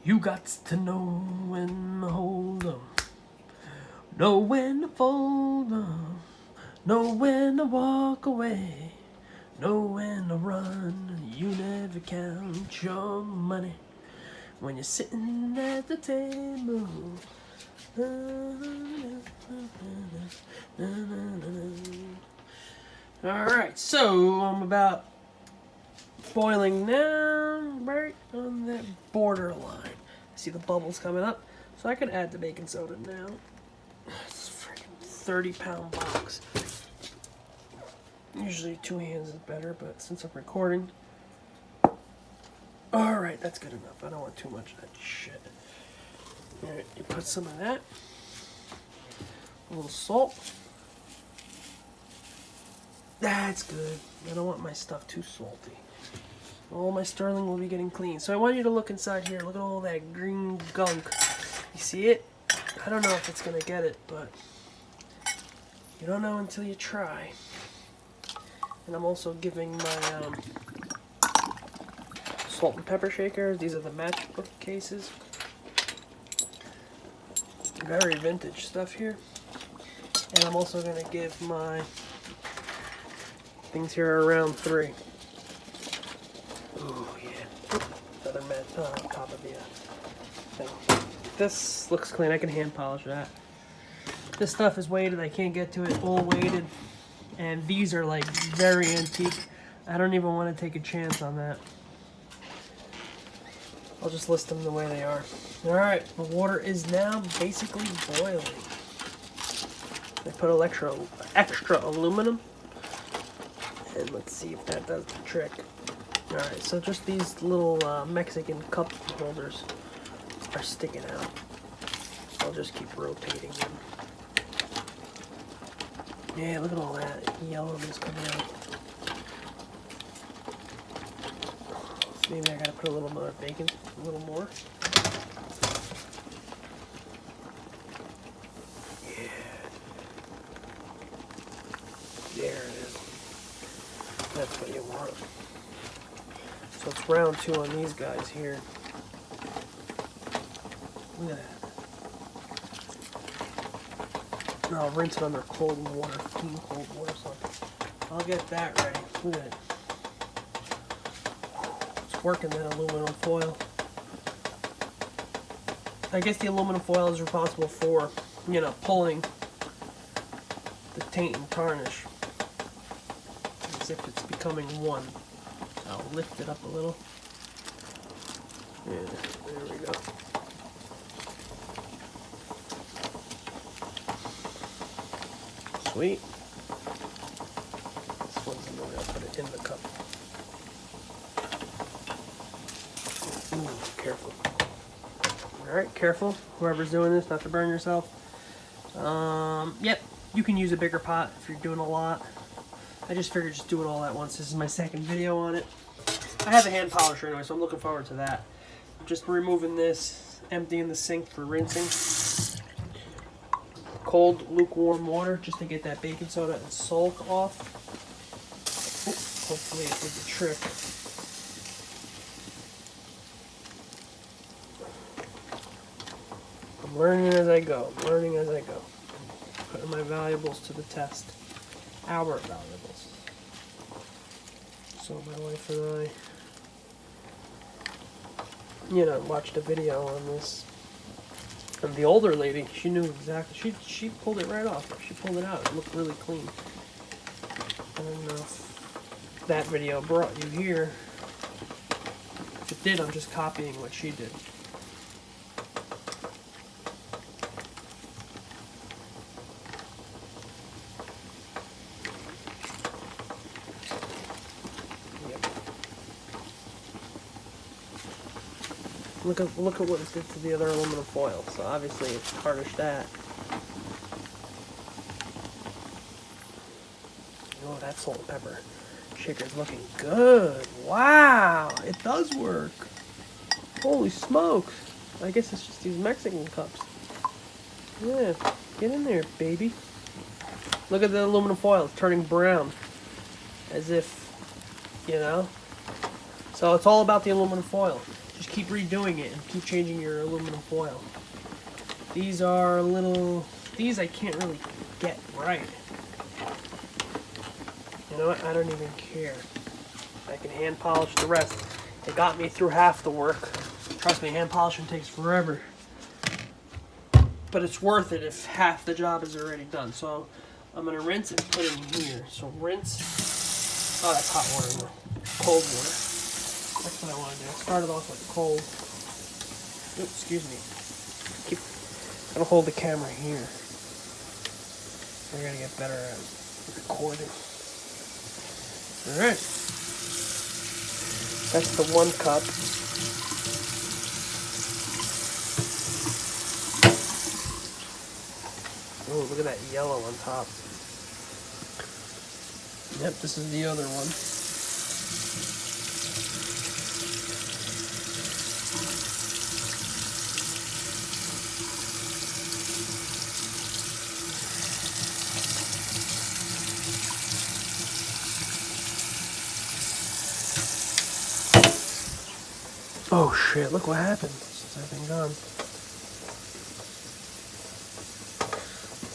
You got to know when to hold 'em, know when to fold 'em, know when to walk away, know when to run. You never count your money when you're sitting at the table. Alright, so I'm about boiling down right on that borderline. See the bubbles coming up, so I can add the baking soda now. It's a freaking 30-pound box. Usually 2 hands is better, but since I'm recording, alright, that's good enough. I don't want too much of that shit. Alright, you put some of that, a little salt. That's good. I don't want my stuff too salty. All my sterling will be getting clean. So I want you to look inside here. Look at all that green gunk. You see it? I don't know if it's going to get it, but you don't know until you try. And I'm also giving my salt and pepper shakers. These are the matchbook cases. Very vintage stuff here. And I'm also going to give my things here around 3. Ooh, yeah. Another mat on top of the thing. This looks clean. I can hand polish that. This stuff is weighted. I can't get to it. All weighted. And these are like very antique. I don't even want to take a chance on that. I'll just list them the way they are. Alright, the water is now basically boiling. I put extra aluminum. And let's see if that does the trick. Alright, so just these little Mexican cup holders are sticking out. So I'll just keep rotating them. Yeah, look at all that yellowness coming out. So maybe I gotta put a little more bacon, a little more. Yeah. There it is. That's what you want. So it's round 2 on these guys here. Look at that. And I'll rinse it under cold water, clean cold water, so I'll get that ready. Look at it. It's working, that aluminum foil. I guess the aluminum foil is responsible for, you know, pulling the taint and tarnish. As if it's becoming one. I'll lift it up a little. Yeah, there we go. Sweet. This one's in the way. I'll put it in the cup. Ooh, careful. Alright, careful. Whoever's doing this, not to burn yourself. Yep, you can use a bigger pot if you're doing a lot. I just figured just do it all at once. This is my second video on it. I have a hand polisher anyway, so I'm looking forward to that. I'm just removing this, emptying the sink for rinsing. Cold, lukewarm water just to get that baking soda and salt off. Ooh, hopefully it did the trick. I'm learning as I go. I'm learning as I go. I'm putting my valuables to the test. Our valuables. So my wife and I, you know, watched a video on this. And the older lady, she knew exactly. She pulled it right off. She pulled it out. It looked really clean. I don't know if that video brought you here. If it did, I'm just copying what she did. Look at what it did to the other aluminum foil. So obviously it's tarnished that. Oh, that salt and pepper shaker's looking good. Wow, it does work. Holy smokes. I guess it's just these Mexican cups. Yeah, get in there, baby. Look at the aluminum foil. It's turning brown. As if, you know. So it's all about the aluminum foil. Just keep redoing it and keep changing your aluminum foil. These are these I can't really get right. You know what? I don't even care. I can hand polish the rest. It got me through half the work. Trust me, hand polishing takes forever. But it's worth it if half the job is already done. So I'm going to rinse and put it in here. So rinse. Oh, that's hot water. No. Cold water. That's what I want to do. I started off with cold. Oops, excuse me. I'm going to hold the camera here. We're going to get better at recording. Alright. That's the 1 cup. Oh, look at that yellow on top. Yep, this is the other one. Oh shit, look what happened since I've been gone.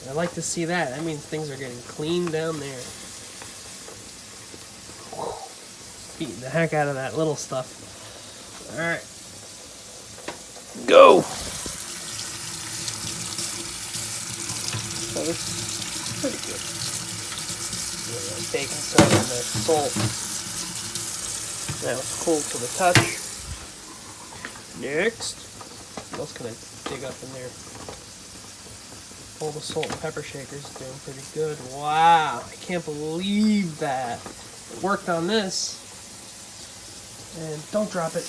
I like to see that. That means things are getting clean down there. Beating the heck out of that little stuff. Alright. Go! So this is pretty good. Yeah, baking soda and the salt. Now it's cool to the touch. Next. What else can I dig up in there? All the salt and pepper shakers doing pretty good. Wow, I can't believe that. It worked on this. And don't drop it.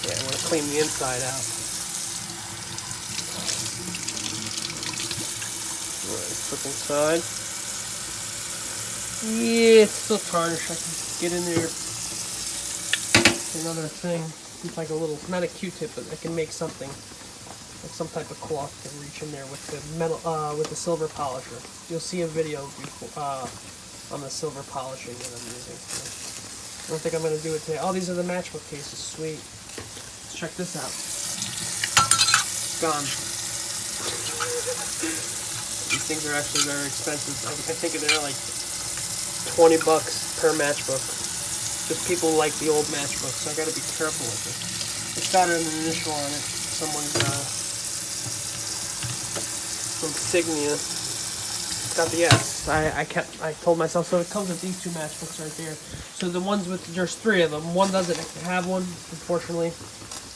Yeah, I want to clean the inside out. Alright, flip inside. Yeah, it's still tarnished. I can get in there. Another thing. It's like a little, not a Q-tip, but I can make something. Like some type of cloth to reach in there with the metal, with the silver polisher. You'll see a video before, on the silver polishing that I'm using. I don't think I'm going to do it today. Oh, these are the matchbook cases. Sweet. Let's check this out. Gone. These things are actually very expensive. I think they're like $20 per matchbook. Just people like the old matchbook, so I got to be careful with it. It's got an initial on it. Someone's insignia. It's got the S. I told myself, so it comes with these 2 matchbooks right there. So the ones with, there's 3 of them. One doesn't have one, unfortunately,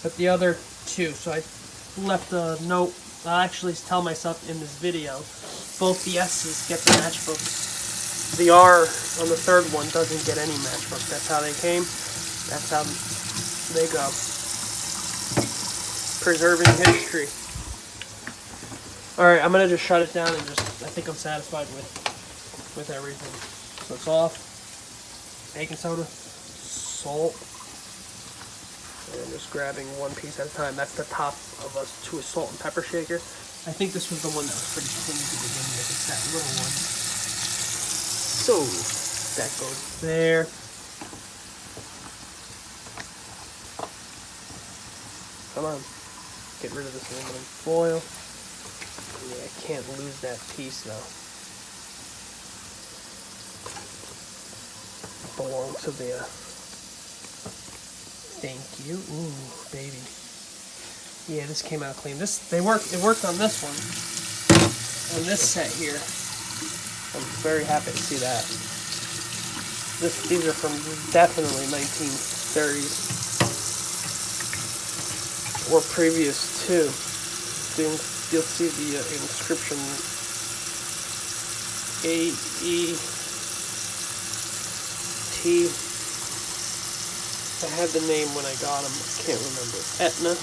but the other 2. So I left a note. I'll actually tell myself in this video, both the S's get the matchbooks. The R on the 3rd one doesn't get any matchbook. That's how they came. That's how they go. Preserving history. Alright, I'm going to just shut it down and just, I think I'm satisfied with everything. So it's off. Baking soda. Salt. And I'm just grabbing one piece at a time. That's the top of to a salt and pepper shaker. I think this was the one that was pretty clean to begin with. It's that little one. So, that goes there. Come on. Get rid of this aluminum foil. Yeah, I can't lose that piece though. It belongs to the, thank you. Ooh, baby. Yeah, this came out clean. It worked on this one. On this set here. I'm very happy to see that. These are from definitely 1930s. Or previous too. You'll see the inscription A-E-T. I had the name when I got them. I can't remember. Etna.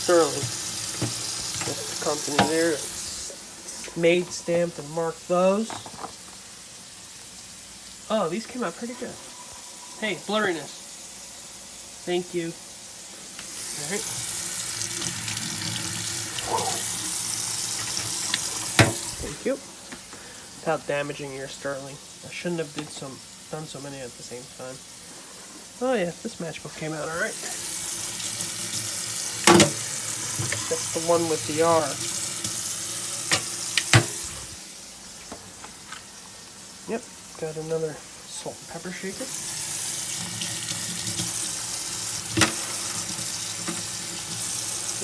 Sterling. That's the company there. Made, stamped, and marked those. Oh, these came out pretty good. Hey, blurriness. Thank you. Alright. Thank you. without damaging your sterling. I shouldn't have done so many at the same time. Oh yeah, this matchbook came out alright. That's the one with the R. Yep, got another salt and pepper shaker.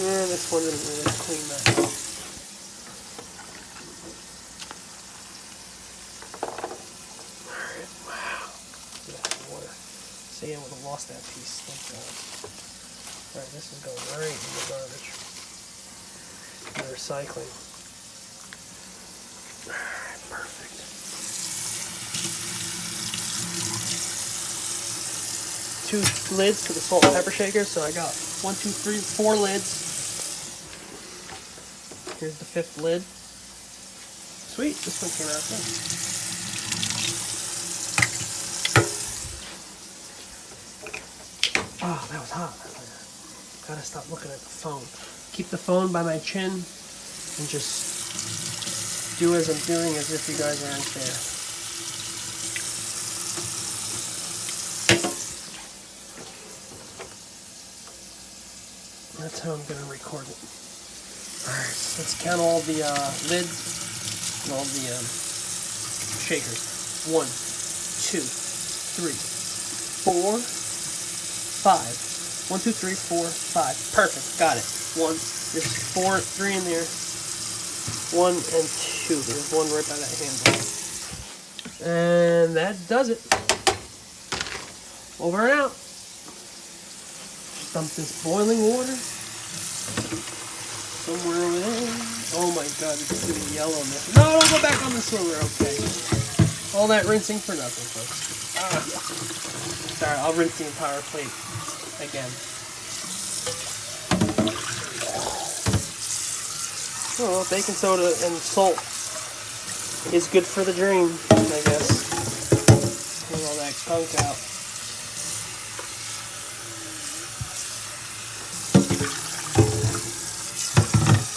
And this one didn't really clean that up. Alright, wow. Look at that water. See, I would have lost that piece. Thank God. Alright, this is going right in the garbage. The recycling. Alright, perfect. 2 lids to the salt and pepper shaker, so I got 1, 2, 3, 4 lids. Here's the 5th lid. Sweet, this one came out good. Oh, that was hot. Gotta stop looking at the phone. Keep the phone by my chin and just do as I'm doing as if you guys aren't there. That's how I'm gonna record it. Alright, let's count all the lids and all the shakers. 1, 2, 3, 4, 5. 1, 2, 3, 4, 5. Perfect, got it. 1, there's 3 in there. 1 and 2. There's one right by that handle. And that does it. Over and out. Just dump this boiling water somewhere over there. Oh my God, it's getting yellow in this. No, don't go back on the silver. Okay. All that rinsing for nothing, folks. Sorry, I'll rinse the entire plate again. Oh, well, baking soda and salt is good for the drain, I guess. Pull all that gunk out.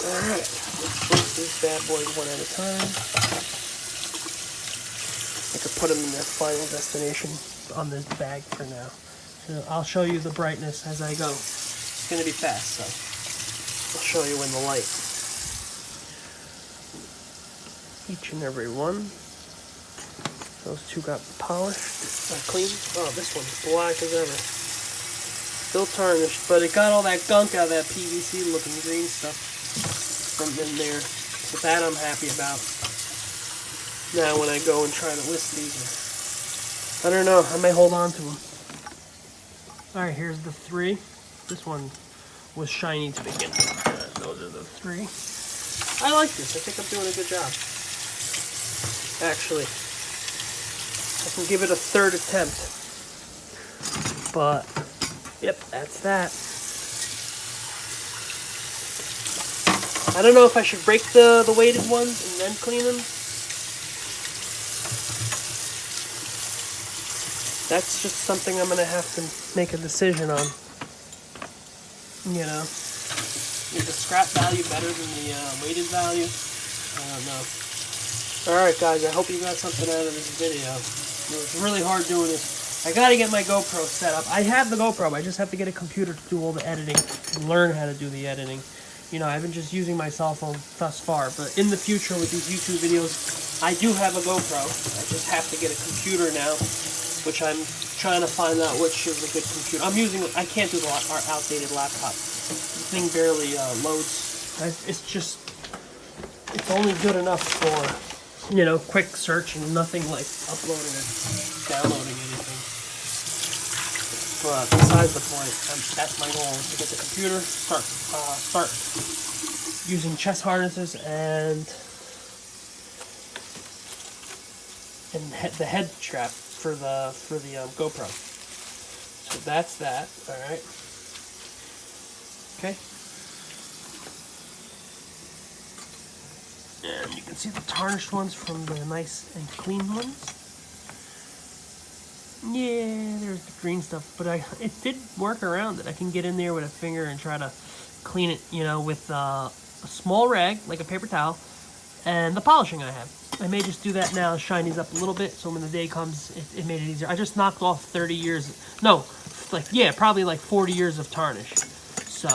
Alright, let's put these bad boys one at a time. I could put them in their final destination on this bag for now. So I'll show you the brightness as I go. It's going to be fast, so I'll show you in the light. Each and every one. Those 2 got polished, clean. Oh, this one's black as ever. Still tarnished, but it got all that gunk out of that PVC looking green stuff from in there. So that I'm happy about. Now when I go and try to list these, I don't know, I may hold on to them. Alright, here's the 3. This one was shiny to begin with. Those are the 3. I like this. I think I'm doing a good job. Actually, I can give it a 3rd attempt. But, yep, that's that. I don't know if I should break the weighted ones and then clean them. That's just something I'm going to have to make a decision on. You know, is the scrap value better than the weighted value? I don't know. Alright guys, I hope you got something out of this video. It was really hard doing this. I gotta get my GoPro set up. I have the GoPro, I just have to get a computer to do all the editing and learn how to do the editing. You know, I've been just using my cell phone thus far, but in the future with these YouTube videos, I do have a GoPro. I just have to get a computer now, which I'm trying to find out which is a good computer. I can't do the outdated laptop. The thing barely loads. It's only good enough for, you know, quick search and nothing like uploading or downloading anything. But besides the point, that's my goal, to get the computer, start using chest harnesses and the head strap for the GoPro. So that's that. All right. Okay. And you can see the tarnished ones from the nice and clean ones. Yeah, there's the green stuff, but it did work around it. I can get in there with a finger and try to clean it, you know, with a small rag, like a paper towel, and the polishing I have. I may just do that now, shine these up a little bit, so when the day comes, it made it easier. I just knocked off 30 years, no, like, yeah, probably like 40 years of tarnish. So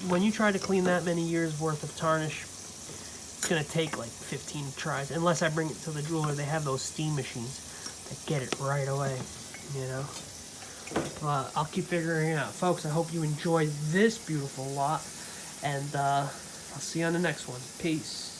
when you try to clean that many years worth of tarnish, it's gonna take like 15 tries, unless I bring it to the jeweler. They have those steam machines that get it right away, you know. But I'll keep figuring it out. Folks, I hope you enjoyed this beautiful lot, and I'll see you on the next one. Peace.